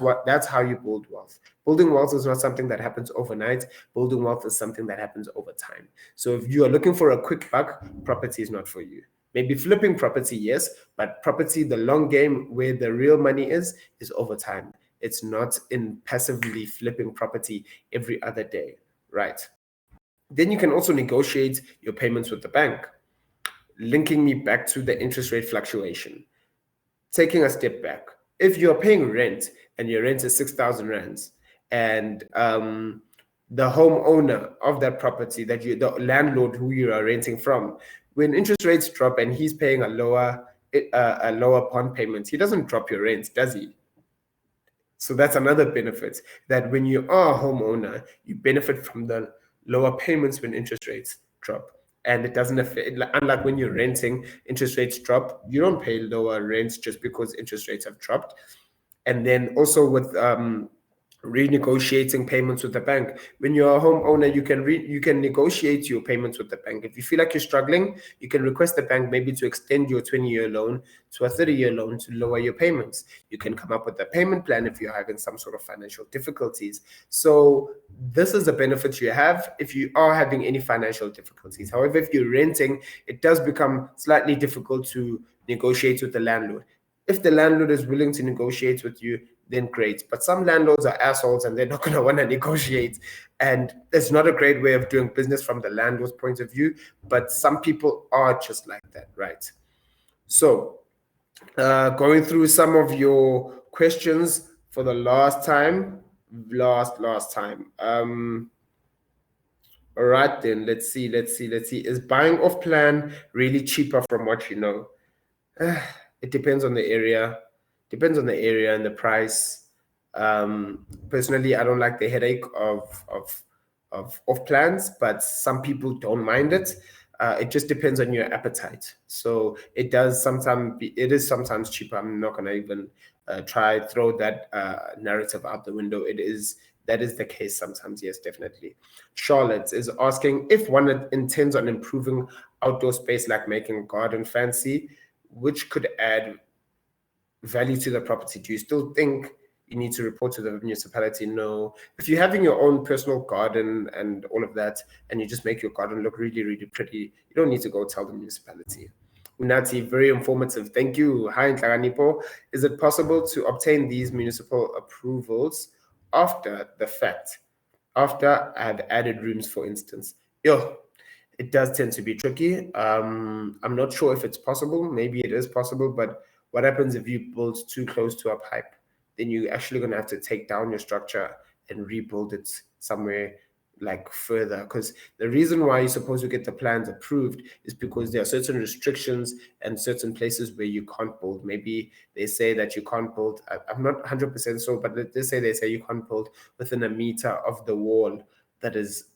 how you build wealth. Building wealth is not something that happens overnight. Building wealth is something that happens over time. So if you are looking for a quick buck, property is not for you. Maybe flipping property, yes, but property, the long game where the real money is over time. It's not in passively flipping property every other day, right? Then you can also negotiate your payments with the bank. Linking me back to the interest rate fluctuation. Taking a step back, if you're paying rent and your rent is 6,000 rands, and the homeowner of that property, the landlord who you are renting from, when interest rates drop and he's paying a lower bond payment, he doesn't drop your rent, does he? So that's another benefit, that when you are a homeowner, you benefit from the lower payments when interest rates drop. And it doesn't affect, unlike when you're renting, interest rates drop, you don't pay lower rents just because interest rates have dropped. And then also with renegotiating payments with the bank. When you're a homeowner, you can negotiate your payments with the bank. If you feel like you're struggling, you can request the bank maybe to extend your 20-year loan to a 30-year loan to lower your payments. You can come up with a payment plan if you're having some sort of financial difficulties. So this is a benefit you have if you are having any financial difficulties. However, if you're renting, it does become slightly difficult to negotiate with the landlord. If the landlord is willing to negotiate with you, then great. But some landlords are assholes and they're not going to want to negotiate. And it's not a great way of doing business from the landlord's point of view. But some people are just like that, right? So going through some of your questions for the last time. All right, then let's see. Is buying off plan really cheaper from what you know? It depends on the area. Depends on the area and the price. Personally, I don't like the headache of plans, but some people don't mind it. It just depends on your appetite. So it is sometimes cheaper. I'm not gonna even try throw that narrative out the window. That is the case sometimes. Yes, definitely. Charlotte is asking, if one intends on improving outdoor space, like making a garden fancy, which could add value to the property, do you still think you need to report to the municipality? No. If you're having your own personal garden and all of that, and you just make your garden look really, really pretty, you don't need to go tell the municipality. Unati, very informative. Thank you. Hi, Nhlakanipho. Is it possible to obtain these municipal approvals after the fact? After I've added rooms, for instance? It does tend to be tricky. I'm not sure if it's possible. Maybe it is possible, but what happens if you build too close to a pipe? Then you're actually going to have to take down your structure and rebuild it somewhere like further. Because the reason why you're supposed to get the plans approved is because there are certain restrictions and certain places where you can't build. Maybe they say that you can't build, I'm not 100% sure, but they say you can't build within a meter of the wall that is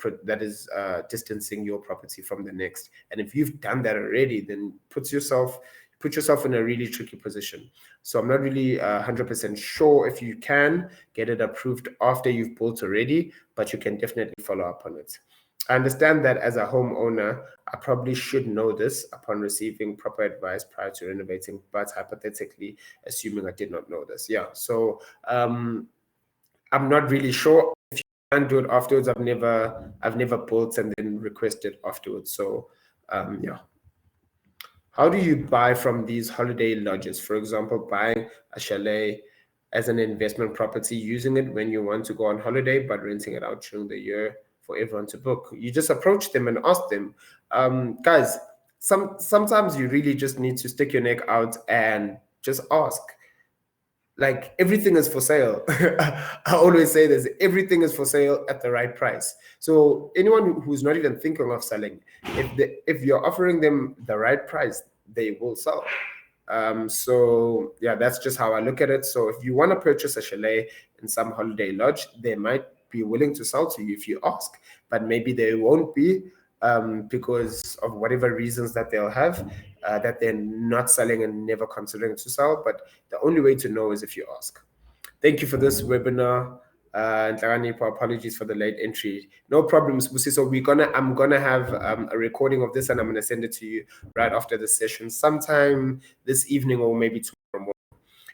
distancing your property from the next. And if you've done that already, then put yourself in a really tricky position. So I'm not really 100% sure if you can get it approved after you've built already, but you can definitely follow up on it. I understand that as a homeowner, I probably should know this upon receiving proper advice prior to renovating, but hypothetically, assuming I did not know this. Yeah, so I'm not really sure if you can do it afterwards. I've never built and then requested afterwards. So yeah. How do you buy from these holiday lodges? For example, buying a chalet as an investment property, using it when you want to go on holiday, but renting it out during the year for everyone to book. You just approach them and ask them, guys, sometimes you really just need to stick your neck out and just ask. Like, everything is for sale. I always say this, everything is for sale at the right price. So anyone who's not even thinking of selling, if you're offering them the right price, they will sell. So yeah, that's just how I look at it. So if you want to purchase a chalet in some holiday lodge, they might be willing to sell to you if you ask, but maybe they won't be, because of whatever reasons that they'll have, that they're not selling and never considering to sell. But the only way to know is if you ask. Thank you for this webinar. Nhlakanipho, apologies for the late entry. No problems, Busi. So I'm gonna have a recording of this, and I'm gonna send it to you right after the session, sometime this evening or maybe tomorrow morning.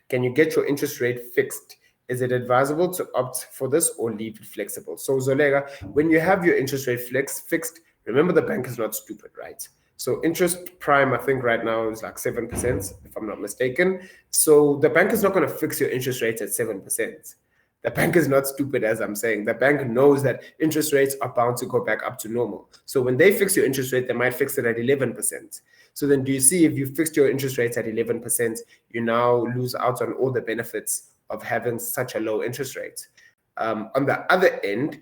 Can you get your interest rate fixed? Is it advisable to opt for this or leave it flexible? So Zolega, when you have your interest rate fixed, remember the bank is not stupid, right? So interest prime, I think right now is like 7%, if I'm not mistaken. So the bank is not going to fix your interest rate at 7%. The bank is not stupid, as I'm saying. The bank knows that interest rates are bound to go back up to normal. So when they fix your interest rate, they might fix it at 11%. So then do you see, if you fixed your interest rates at 11%, you now lose out on all the benefits of having such a low interest rate. On the other end,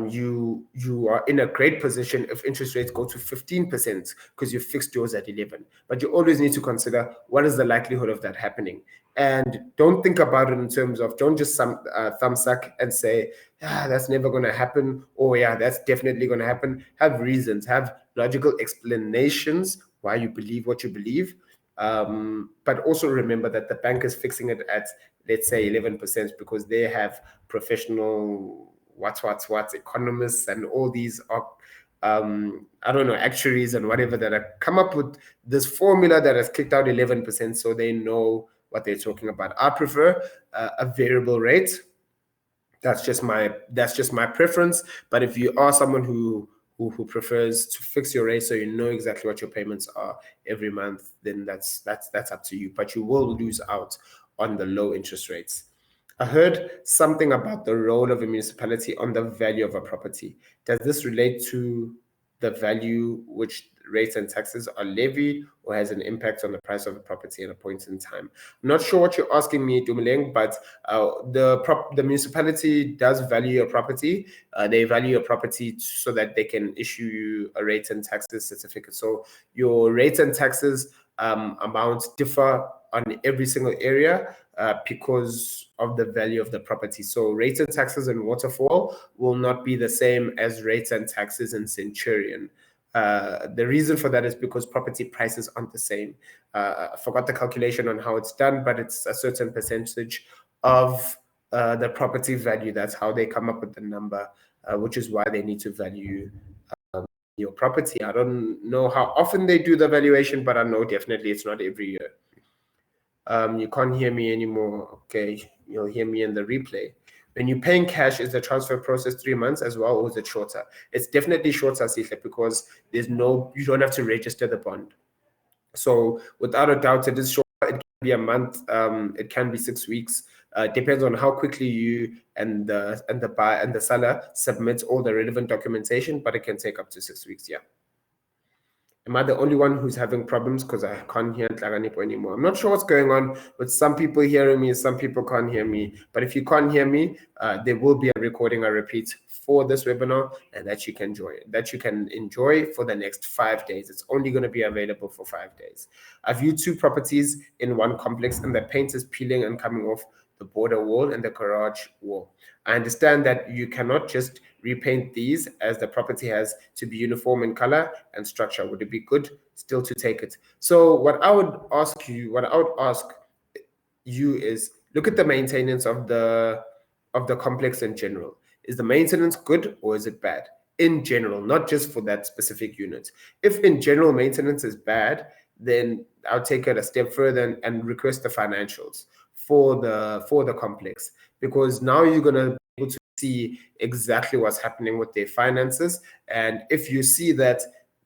you are in a great position if interest rates go to 15% because you fixed yours at 11. But you always need to consider what is the likelihood of that happening. And don't think about it in terms of, don't just thumb suck and say, yeah, that's never going to happen, or yeah, that's definitely going to happen. Have reasons, have logical explanations why you believe what you believe. But also remember that the bank is fixing it at, let's say, 11% because they have professional what economists and all these are I don't know, actuaries and whatever that have come up with this formula that has kicked out 11%, so they know what they're talking about. I prefer a variable rate. That's just my preference. But if you are someone who prefers to fix your rate so you know exactly what your payments are every month, then that's up to you. But you will lose out on the low interest rates. I heard something about the role of a municipality on the value of a property. Does this relate to the value which rates and taxes are levied, or has an impact on the price of the property at a point in time? I'm not sure what you're asking me, Dumeleng, but the municipality does value your property. They value your property so that they can issue you a rates and taxes certificate. So your rates and taxes amounts differ on every single area because of the value of the property. So rates and taxes in Waterfall will not be the same as rates and taxes in Centurion. The reason for that is because property prices aren't the same. I forgot the calculation on how it's done, but it's a certain percentage of the property value. That's how they come up with the number, which is why they need to value your property. I don't know how often they do the valuation, but I know definitely it's not every year. You can't hear me anymore. Okay, you'll hear me in the replay. When you're paying cash, is the transfer process 3 months as well, or is it shorter? It's definitely shorter, Sihle, because you don't have to register the bond. So without a doubt, it is shorter. It can be a month. It can be 6 weeks. Depends on how quickly you and the buyer and the seller submit all the relevant documentation, but it can take up to 6 weeks. Yeah. Am I the only one who's having problems because I can't hear Nhlakanipho anymore? I'm not sure what's going on with some people hearing me, some people can't hear me. But if you can't hear me, there will be a recording, a repeat for this webinar, and that you can enjoy for the next 5 days. It's only going to be available for 5 days. I viewed 2 properties in one complex, and the paint is peeling and coming off the border wall and the garage wall. I understand that you cannot just repaint these, as the property has to be uniform in color and structure. Would it be good still to take it? So what I would ask you is, look at the maintenance of the complex in general. Is the maintenance good or is it bad? In general, not just for that specific unit. If in general maintenance is bad, then I'll take it a step further and request the financials for the complex, because now you're going to be able to see exactly what's happening with their finances. And if you see that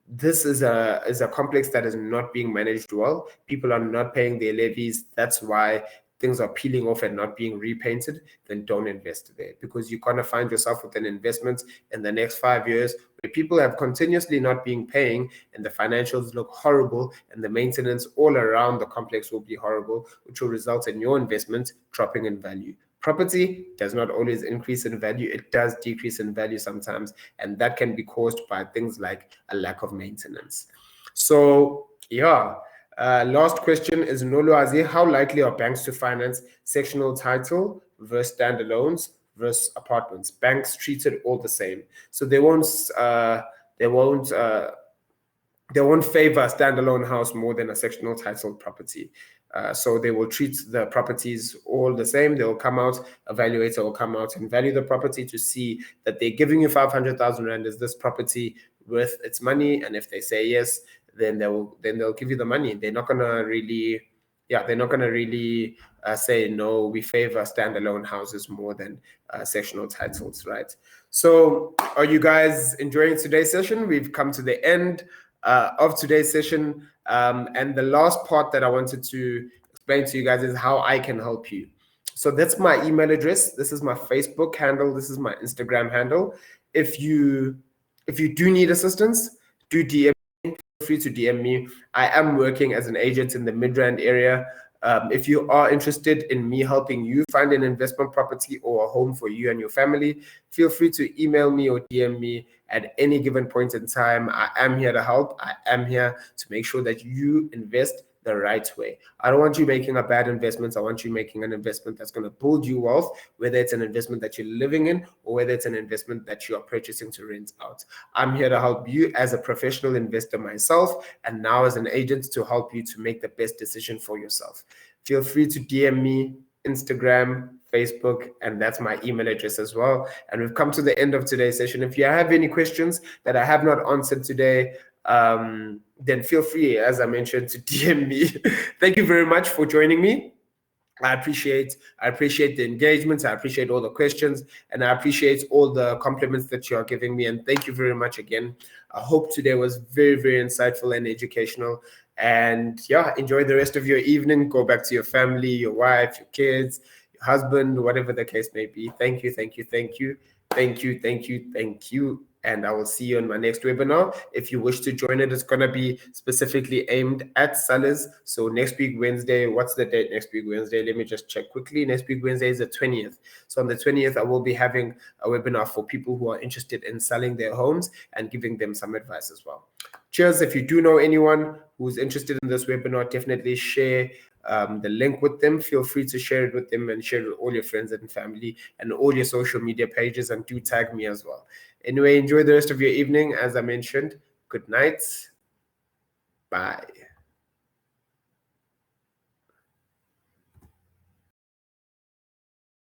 this is a complex that is not being managed well, people are not paying their levies, that's why things are peeling off and not being repainted, then don't invest there, because you're going to find yourself with an investment in the next 5 years where people have continuously not been paying and the financials look horrible and the maintenance all around the complex will be horrible, which will result in your investment dropping in value. Property does not always increase in value. It does decrease in value sometimes, and that can be caused by things like a lack of maintenance. So yeah. Last question is Nolwazi. How likely are banks to finance sectional title versus standalones versus apartments? Banks treat it all the same, so they won't favor a standalone house more than a sectional title property. So they will treat the properties all the same. They will come out, evaluator will come out and value the property to see that they're giving you 500,000 rand. Is this property worth its money? And if they say yes, then they'll give you the money. They're not gonna really, they're not gonna really say no. We favor standalone houses more than sectional titles, right? So, are you guys enjoying today's session? We've come to the end of today's session. And the last part that I wanted to explain to you guys is how I can help you. So that's my email address. This is my Facebook handle. This is my Instagram handle. If you do need assistance, do DM me. Feel free to DM me. I am working as an agent in the Midrand area. If you are interested in me helping you find an investment property or a home for you and your family, feel free to email me or DM me at any given point in time. I am here to help. I am here to make sure that you invest the right way. I don't want you making a bad investment. I want you making an investment that's going to build you wealth, whether it's an investment that you're living in or whether it's an investment that you are purchasing to rent out. I'm here to help you as a professional investor myself, and now as an agent to help you to make the best decision for yourself. Feel free to DM me, Instagram, Facebook, and that's my email address as well. And we've come to the end of today's session. If you have any questions that I have not answered today, then feel free, as I mentioned, to DM me. Thank you very much for joining me. I appreciate the engagement. I appreciate all the questions, and I appreciate all the compliments that you are giving me. And thank you very much again. I hope today was very, very insightful and educational. And enjoy the rest of your evening. Go back to your family, your wife, your kids, your husband, whatever the case may be. Thank you, thank you, thank you, thank you, thank you, thank you. And I will see you on my next webinar. If you wish to join it, it's going to be specifically aimed at sellers. So next week, Wednesday, what's the date next week, Wednesday? Let me just check quickly. Next week, Wednesday is the 20th. So on the 20th, I will be having a webinar for people who are interested in selling their homes and giving them some advice as well. Cheers. If you do know anyone who's interested in this webinar, definitely share the link with them. Feel free to share it with them and share it with all your friends and family and all your social media pages, and do tag me as well. Anyway, enjoy the rest of your evening. As I mentioned, good night. Bye.